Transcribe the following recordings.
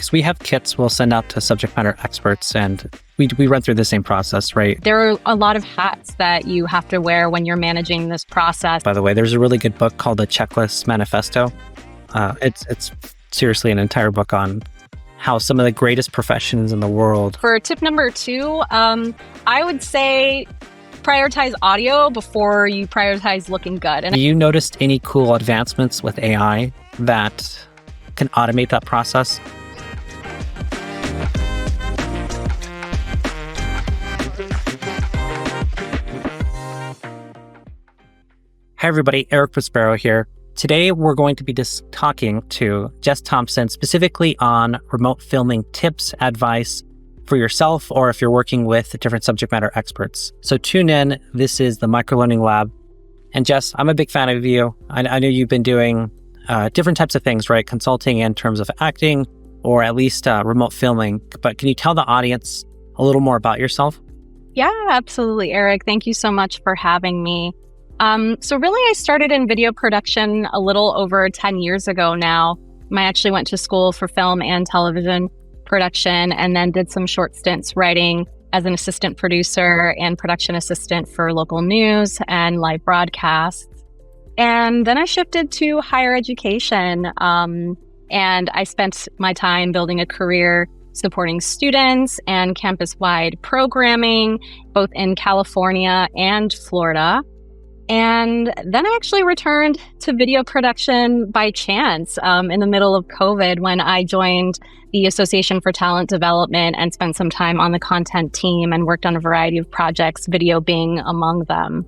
because we have kits we'll send out to subject matter experts, and we run through the same process, right? There are a lot of hats that you have to wear when you're managing this process. By the way, there's a really good book called The Checklist Manifesto. It's seriously an entire book on how some of the greatest professions in the world. For tip number 2, I would say prioritize audio before you prioritize looking good. And you noticed any cool advancements with AI that can automate that process? Hi everybody, Erick Prospero here. Today we're going to be talking to Jes Thompson specifically on remote filming tips, advice for yourself, or if you're working with different subject matter experts. So tune in. This is the Microlearning Lab. And Jes, I'm a big fan of you. I know you've been doing different types of things, right? Consulting in terms of acting or at least remote filming. But can you tell the audience a little more about yourself? Yeah, absolutely, Eric. Thank you so much for having me. So really, I started in video production a little over 10 years ago now. I actually went to school for film and television production and then did some short stints writing as an assistant producer and production assistant for local news and live broadcasts. And then I shifted to higher education, and I spent my time building a career supporting students and campus-wide programming, both in California and Florida. And then I actually returned to video production by chance in the middle of COVID when I joined the Association for Talent Development and spent some time on the content team and worked on a variety of projects, video being among them.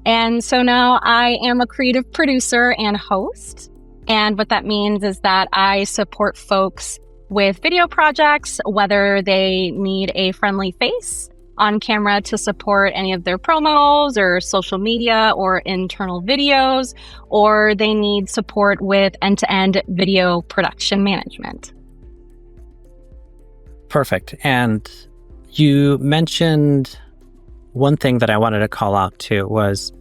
And so now I am a creative producer and host. And what that means is that I support folks with video projects, whether they need a friendly face on camera to support any of their promos or social media or internal videos, or they need support with end-to-end video production management. Perfect. And you mentioned one thing that I wanted to call out too was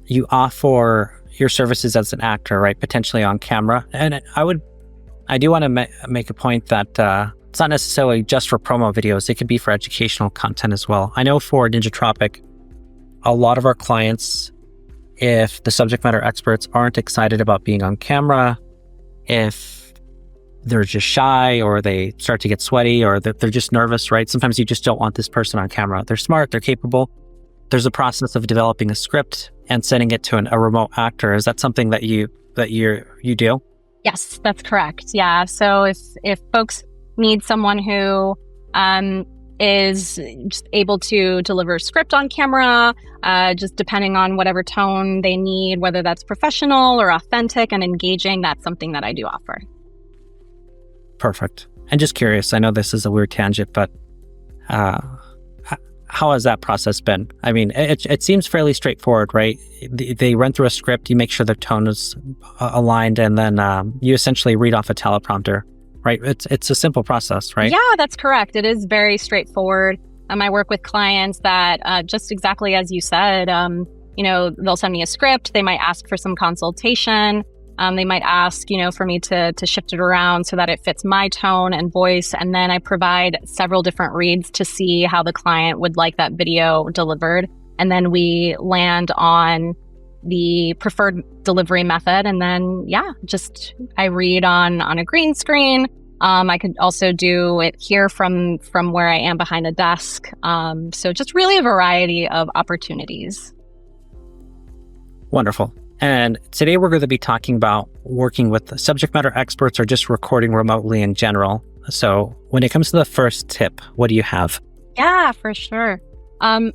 you offer your services as an actor, right? Potentially on camera. And I do want to make a point that it's not necessarily just for promo videos. It could be for educational content as well. I know for Ninja Tropic, a lot of our clients, if the subject matter experts aren't excited about being on camera, if they're just shy or they start to get sweaty or they're just nervous, right? Sometimes you just don't want this person on camera. They're smart, they're capable. There's a process of developing a script and sending it to a remote actor. Is that something that you do? Yes, that's correct. Yeah. So if folks need someone who is just able to deliver a script on camera, just depending on whatever tone they need, whether that's professional or authentic and engaging, that's something that I do offer. Perfect. And just curious, I know this is a weird tangent, but how has that process been? I mean, it seems fairly straightforward, right? They run through a script, you make sure the tone is aligned, and then you essentially read off a teleprompter. Right. It's a simple process, right? Yeah, that's correct. It is very straightforward. I work with clients that just exactly as you said, they'll send me a script. They might ask for some consultation. They might ask, for me to shift it around so that it fits my tone and voice. And then I provide several different reads to see how the client would like that video delivered. And then we land on the preferred delivery method. And then, I read on a green screen. I could also do it here from where I am behind a desk. So just really a variety of opportunities. Wonderful. And today we're going to be talking about working with subject matter experts or just recording remotely in general. So when it comes to the first tip, what do you have? Yeah, for sure.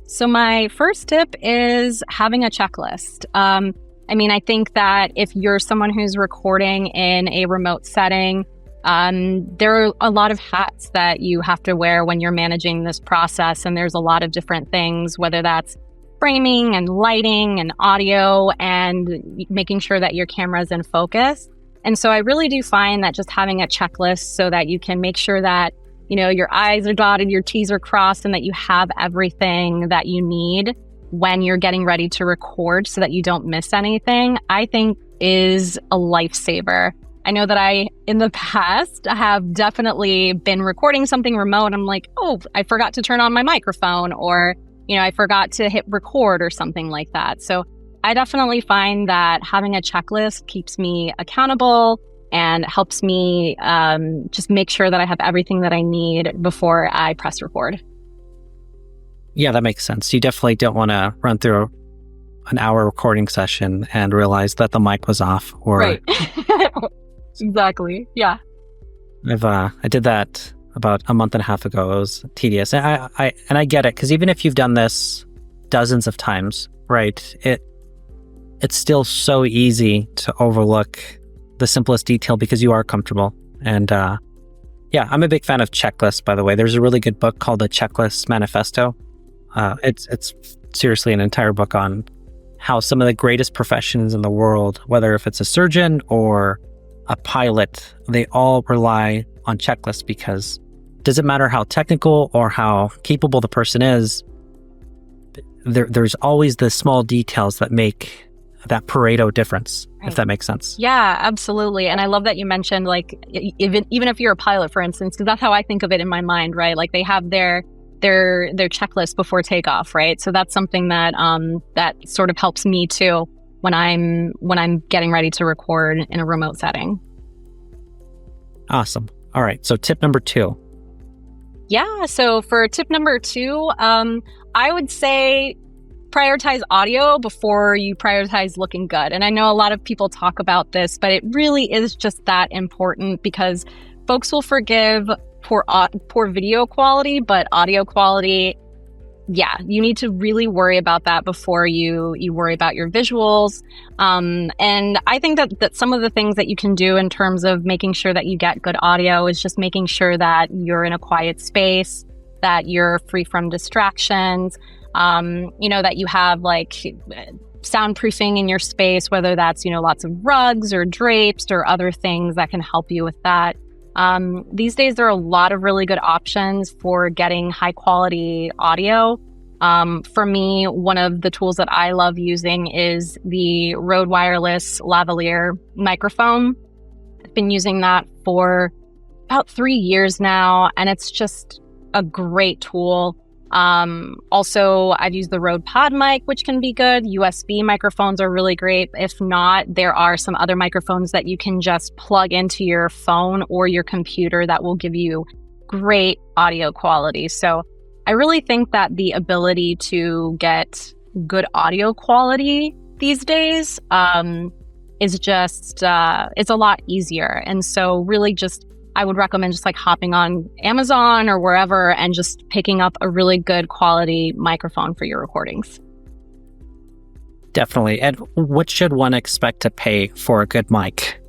So my first tip is having a checklist. I think that if you're someone who's recording in a remote setting, there are a lot of hats that you have to wear when you're managing this process. And there's a lot of different things, whether that's framing and lighting and audio and making sure that your camera is in focus. And so I really do find that just having a checklist so that you can make sure that your I's are dotted, your T's are crossed, and that you have everything that you need when you're getting ready to record so that you don't miss anything, I think is a lifesaver. I know that in the past, have definitely been recording something remote. And I'm like, oh, I forgot to turn on my microphone, or, I forgot to hit record or something like that. So I definitely find that having a checklist keeps me accountable and helps me just make sure that I have everything that I need before I press record. Yeah, that makes sense. You definitely don't want to run through an hour recording session and realize that the mic was off. Or right. Exactly. Yeah. I did that about a month and a half ago. It was tedious. And I get it, because even if you've done this dozens of times, right, it's still so easy to overlook the simplest detail because you are comfortable. And yeah, I'm a big fan of checklists, by the way. There's a really good book called The Checklist Manifesto. It's seriously an entire book on how some of the greatest professions in the world, whether if it's a surgeon or a pilot, they all rely on checklists, because it doesn't matter how technical or how capable the person is, there's always the small details that make that Pareto difference, right, if that makes sense. Yeah, absolutely. And I love that you mentioned, like, even if you're a pilot, for instance, because that's how I think of it in my mind, right? Like, they have their checklist before takeoff, right? So that's something that that sort of helps me too when I'm getting ready to record in a remote setting. Awesome. All right. So tip number 2. Yeah. So for tip number 2, I would say prioritize audio before you prioritize looking good. And I know a lot of people talk about this, but it really is just that important, because folks will forgive poor video quality, but audio quality, yeah, you need to really worry about that before you worry about your visuals. And I think that some of the things that you can do in terms of making sure that you get good audio is just making sure that you're in a quiet space, that you're free from distractions, that you have like soundproofing in your space, whether that's, lots of rugs or drapes or other things that can help you with that. These days, there are a lot of really good options for getting high quality audio. For me, one of the tools that I love using is the Rode Wireless lavalier microphone. I've been using that for about 3 years now, and it's just a great tool. Also, I've used the Rode Pod mic, which can be good. USB microphones are really great. If not, there are some other microphones that you can just plug into your phone or your computer that will give you great audio quality. So I really think that the ability to get good audio quality these days is just, it's a lot easier. And so really just, I would recommend just like hopping on Amazon or wherever and just picking up a really good quality microphone for your recordings. Definitely. And what should one expect to pay for a good mic?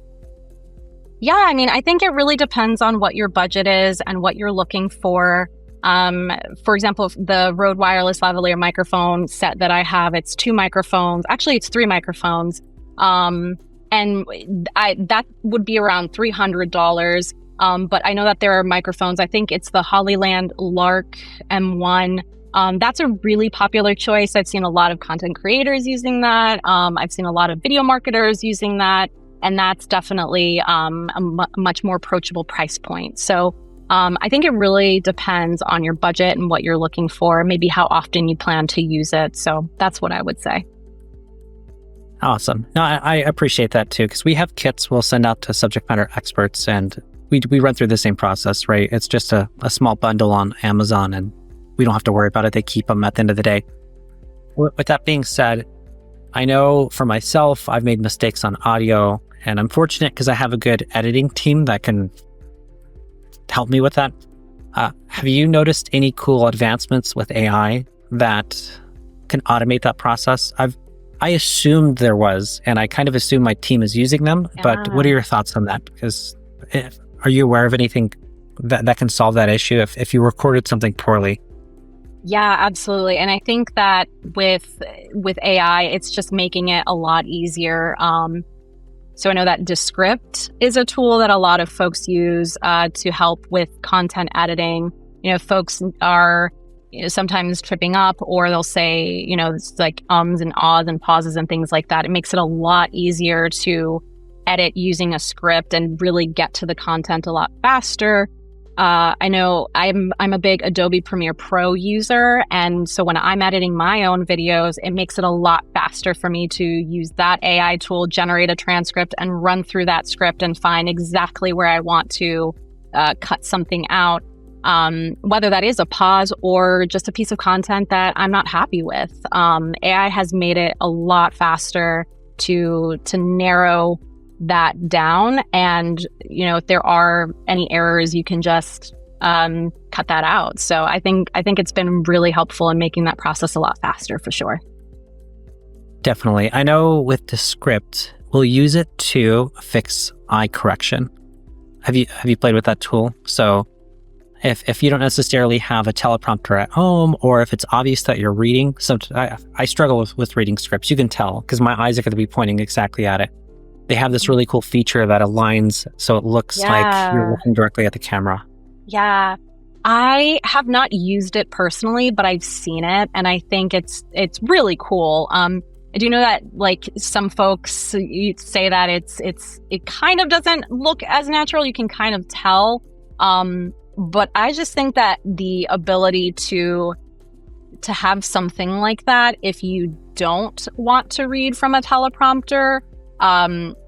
Yeah, I mean, I think it really depends on what your budget is and what you're looking for. For example, the Rode Wireless lavalier microphone set that I have, it's 2 microphones. Actually, it's 3 microphones. And that would be around $300. But I know that there are microphones. I think it's the Hollyland Lark M1. That's a really popular choice. I've seen a lot of content creators using that. I've seen a lot of video marketers using that. And that's definitely a much more approachable price point. So I think it really depends on your budget and what you're looking for, maybe how often you plan to use it. So that's what I would say. Awesome. No, I appreciate that too, because we have kits we'll send out to subject matter experts, and we run through the same process, right? It's just a small bundle on Amazon, and we don't have to worry about it. They keep them at the end of the day. With that being said, I know for myself, I've made mistakes on audio, and I'm fortunate because I have a good editing team that can help me with that. Have you noticed any cool advancements with AI that can automate that process? I assumed there was, and I kind of assume my team is using them, but what are your thoughts on that? Because are you aware of anything that can solve that issue if you recorded something poorly? Yeah, absolutely. And I think that with AI, it's just making it a lot easier. So I know that Descript is a tool that a lot of folks use to help with content editing. Folks are sometimes tripping up, or they'll say, it's like ums and ahs and pauses and things like that. It makes it a lot easier to edit using a script and really get to the content a lot faster. I know I'm a big Adobe Premiere Pro user, and so when I'm editing my own videos, it makes it a lot faster for me to use that AI tool, generate a transcript, and run through that script and find exactly where I want to cut something out, whether that is a pause or just a piece of content that I'm not happy with. AI has made it a lot faster to narrow that down, and if there are any errors, you can just cut that out. So I think it's been really helpful in making that process a lot faster, for sure. Definitely. I know with the script, we'll use it to fix eye correction. Have you played with that tool? So if you don't necessarily have a teleprompter at home, or if it's obvious that you're reading, I struggle with reading scripts. You can tell because my eyes are going to be pointing exactly at it. They have this really cool feature that aligns so it looks like you're looking directly at the camera. Yeah. I have not used it personally, but I've seen it, and I think it's really cool. I do know that like some folks say that it kind of doesn't look as natural. You can kind of tell. But I just think that the ability to have something like that, if you don't want to read from a teleprompter,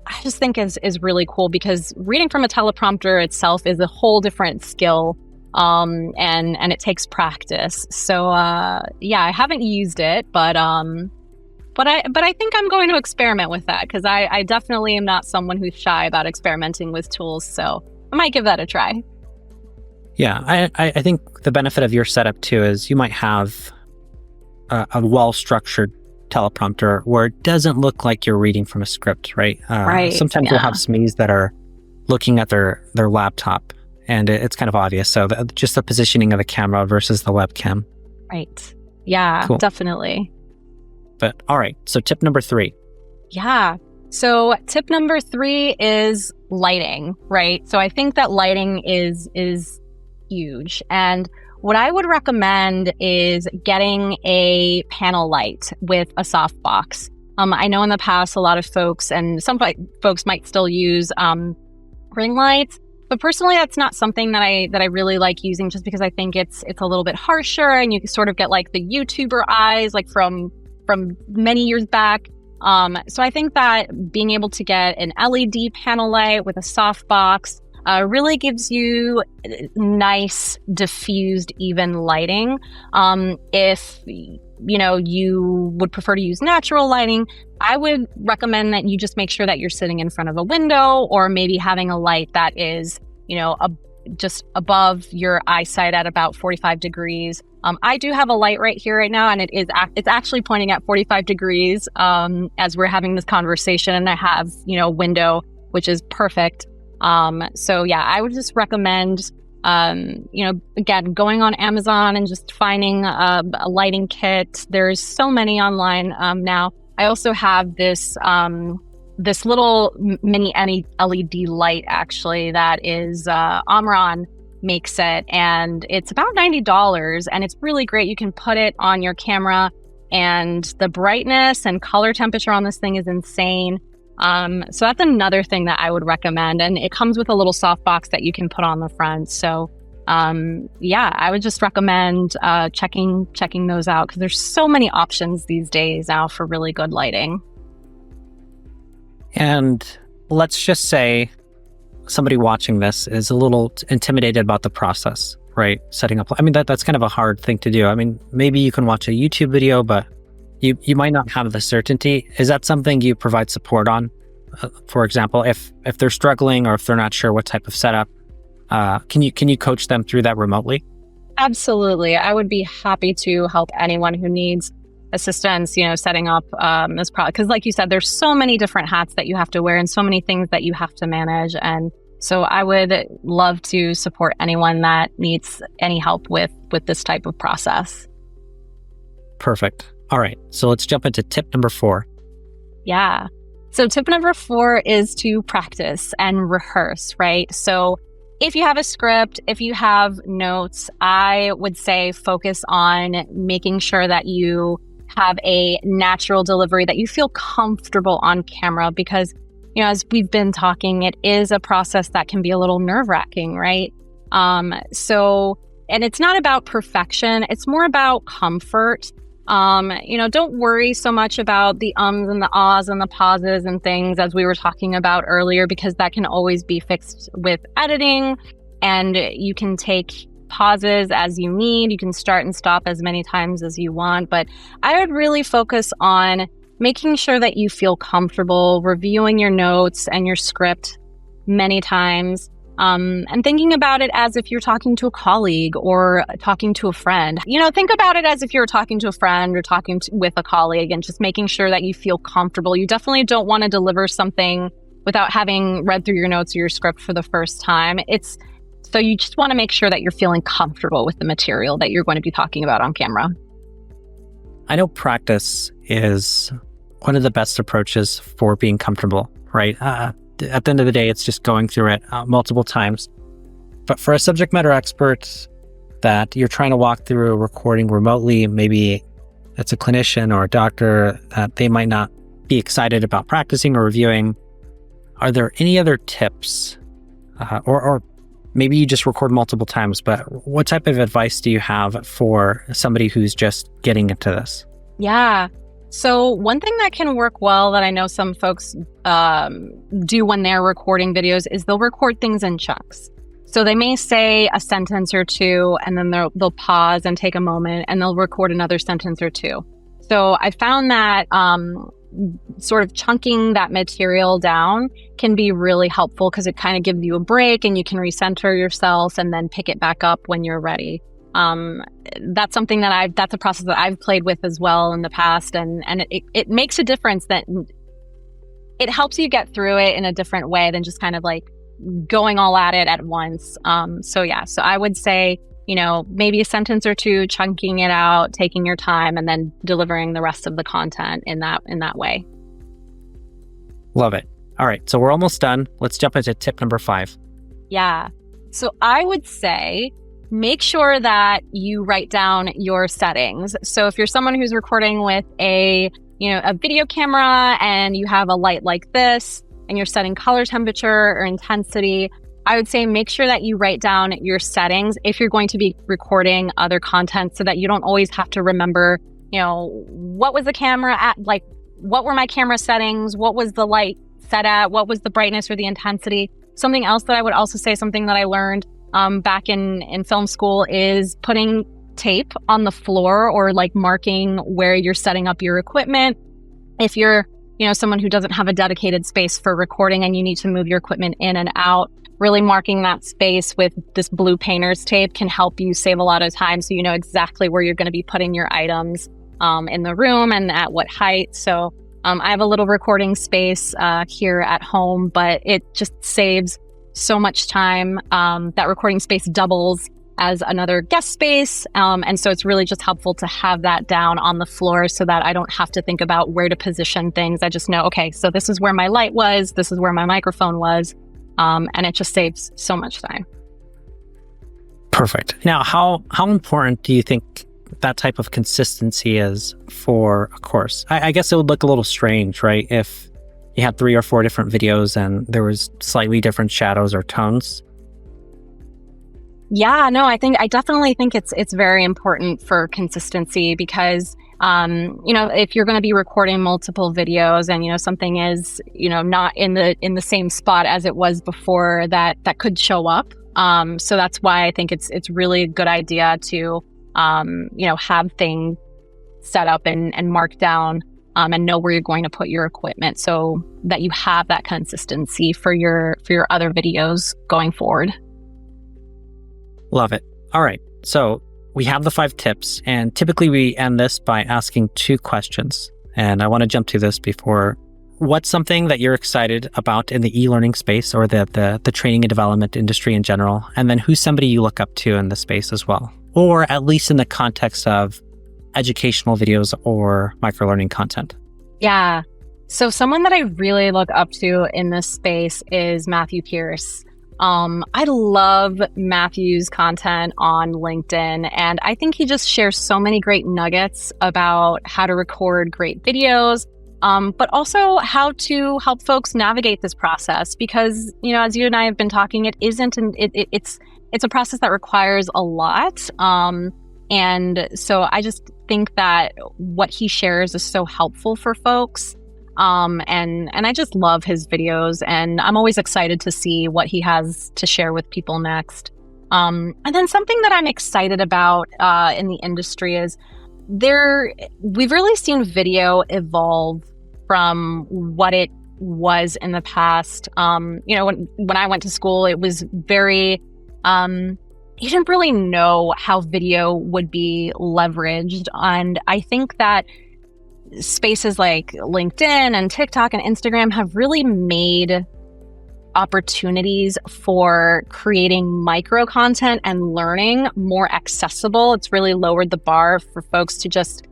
I just think is really cool, because reading from a teleprompter itself is a whole different skill, and it takes practice. So yeah, I haven't used it, but I think I'm going to experiment with that, because I definitely am not someone who's shy about experimenting with tools. So I might give that a try. Yeah, I think the benefit of your setup too is you might have a well-structured teleprompter where it doesn't look like you're reading from a script, right? Right. Sometimes we'll have SMEs that are looking at their laptop, and it's kind of obvious. So just the positioning of the camera versus the webcam. Right. Yeah, cool. Definitely. But all right, so tip number 3. Yeah. So tip number 3 is lighting, right? So I think that lighting is huge. And what I would recommend is getting a panel light with a softbox. I know in the past, a lot of folks, and some folks might still use ring lights, but personally, that's not something that I really like using, just because I think it's a little bit harsher, and you can sort of get like the YouTuber eyes, like from many years back. So I think that being able to get an LED panel light with a softbox really gives you nice, diffused, even lighting. If you would prefer to use natural lighting, I would recommend that you just make sure that you're sitting in front of a window, or maybe having a light that is, just above your eyesight at about 45 degrees. I do have a light right here right now, and it's actually pointing at 45 degrees as we're having this conversation, and I have, a window, which is perfect. So yeah, I would just recommend, again, going on Amazon and just finding a lighting kit. There's so many online now. I also have this little mini LED light, actually, that is Omron makes it, and it's about $90, and it's really great. You can put it on your camera, and the brightness and color temperature on this thing is insane. So that's another thing that I would recommend. And it comes with a little softbox that you can put on the front. So, yeah, I would just recommend, checking those out, because there's so many options these days now for really good lighting. And let's just say somebody watching this is a little intimidated about the process, right? Setting up, that's kind of a hard thing to do. Maybe you can watch a YouTube video, but you might not have the certainty. Is that something you provide support on? For example, if they're struggling, or if they're not sure what type of setup, can you coach them through that remotely? Absolutely. I would be happy to help anyone who needs assistance, setting up this product. Because like you said, there's so many different hats that you have to wear, and so many things that you have to manage. And so I would love to support anyone that needs any help with this type of process. Perfect. All right, so let's jump into tip number 4. Yeah. So tip number 4 is to practice and rehearse, right? So if you have a script, if you have notes, I would say focus on making sure that you have a natural delivery, that you feel comfortable on camera, because as we've been talking, it is a process that can be a little nerve-wracking, right? And it's not about perfection. It's more about comfort. Don't worry so much about the ums and the ahs and the pauses and things as we were talking about earlier, because that can always be fixed with editing, and you can take pauses as you need. You can start and stop as many times as you want, but I would really focus on making sure that you feel comfortable reviewing your notes and your script many times, and thinking about it as if you're talking to a colleague or talking to a friend. Think about it as if you're talking to a friend or with a colleague, and just making sure that you feel comfortable. You definitely don't want to deliver something without having read through your notes or your script for the first time. So you just want to make sure that you're feeling comfortable with the material that you're going to be talking about on camera. I know practice is one of the best approaches for being comfortable, right? At the end of the day, it's just going through it multiple times. But for a subject matter expert that you're trying to walk through recording remotely, maybe it's a clinician or a doctor that they might not be excited about practicing or reviewing, are there any other tips? Or maybe you just record multiple times, but what type of advice do you have for somebody who's just getting into this? Yeah. So one thing that can work well that I know some folks do when they're recording videos is they'll record things in chunks. So they may say a sentence or two, and then they'll pause and take a moment, and they'll record another sentence or two. So I found that sort of chunking that material down can be really helpful, because it kind of gives you a break and you can recenter yourself and then pick it back up when you're ready. That's something that's a process that I've played with as well in the past. And it makes a difference, that it helps you get through it in a different way than just kind of like going all at it at once. So I would say, maybe a sentence or two, chunking it out, taking your time, and then delivering the rest of the content in that way. Love it. All right. So we're almost done. Let's jump into tip number 5. Yeah. So I would say, make sure that you write down your settings. So if you're someone who's recording with a video camera and you have a light like this and you're setting color temperature or intensity, I would say make sure that you write down your settings if you're going to be recording other content, so that you don't always have to remember, what was the camera at, like what were my camera settings, what was the light set at, what was the brightness or the intensity. Something else that I would also say, something that I learned back in film school, is putting tape on the floor, or like marking where you're setting up your equipment. If you're, someone who doesn't have a dedicated space for recording and you need to move your equipment in and out, really marking that space with this blue painter's tape can help you save a lot of time, so you know exactly where you're going to be putting your items in the room and at what height. So I have a little recording space here at home, but it just saves so much time. That recording space doubles as another guest space. And so it's really just helpful to have that down on the floor, so that I don't have to think about where to position things. I just know, okay, so this is where my light was, this is where my microphone was. And it just saves so much time. Perfect. Now, how important do you think that type of consistency is for a course? I guess it would look a little strange, right? If you had 3 or 4 different videos and there was slightly different shadows or tones. Yeah, no, I definitely think it's very important for consistency, because if you're going to be recording multiple videos and something is not in the same spot as it was before, that could show up. So that's why I think it's really a good idea to have things set up and mark down and know where you're going to put your equipment, so that you have that consistency for your other videos going forward. Love it. All right. So we have the 5 tips, and typically we end this by asking 2 questions. And I want to jump to this before. What's something that you're excited about in the e-learning space, or the training and development industry in general? And then who's somebody you look up to in the space as well, or at least in the context of educational videos or microlearning content? Yeah. So someone that I really look up to in this space is Matthew Pierce. I love Matthew's content on LinkedIn, and I think he just shares so many great nuggets about how to record great videos, but also how to help folks navigate this process. Because, as you and I have been talking, it's a process that requires a lot. And so I just think that what he shares is so helpful for folks. And I just love his videos, and I'm always excited to see what he has to share with people next. And then something that I'm excited about in the industry is we've really seen video evolve from what it was in the past. When I went to school, it was very, you didn't really know how video would be leveraged. And I think that spaces like LinkedIn and TikTok and Instagram have really made opportunities for creating micro content and learning more accessible. It's really lowered the bar for folks to just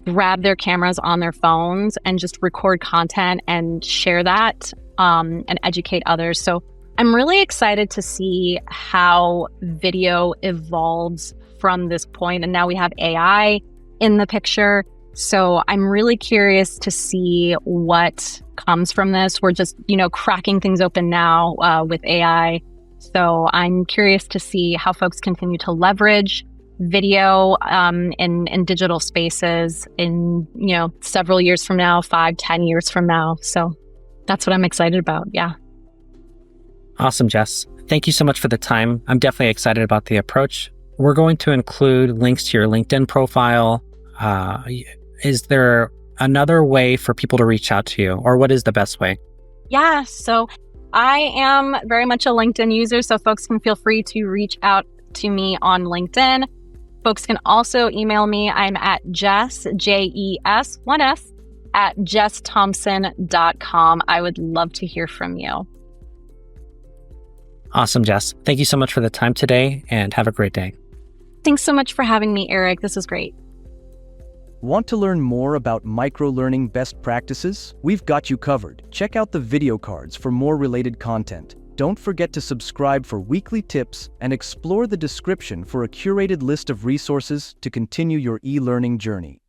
grab their cameras on their phones and just record content and share that and educate others. So I'm really excited to see how video evolves from this point. And now we have AI in the picture. So I'm really curious to see what comes from this. We're just, cracking things open now with AI. So I'm curious to see how folks continue to leverage video in digital spaces in, several years from now, 5-10 years from now. So that's what I'm excited about. Yeah. Awesome, Jes. Thank you so much for the time. I'm definitely excited about the approach. We're going to include links to your LinkedIn profile. Is there another way for people to reach out to you, or what is the best way? Yeah, so I am very much a LinkedIn user, so folks can feel free to reach out to me on LinkedIn. Folks can also email me. I'm at Jes, Jes, one S, at jesthompson.com. I would love to hear from you. Awesome, Jes. Thank you so much for the time today, and have a great day. Thanks so much for having me, Eric. This was great. Want to learn more about microlearning best practices? We've got you covered. Check out the video cards for more related content. Don't forget to subscribe for weekly tips and explore the description for a curated list of resources to continue your e-learning journey.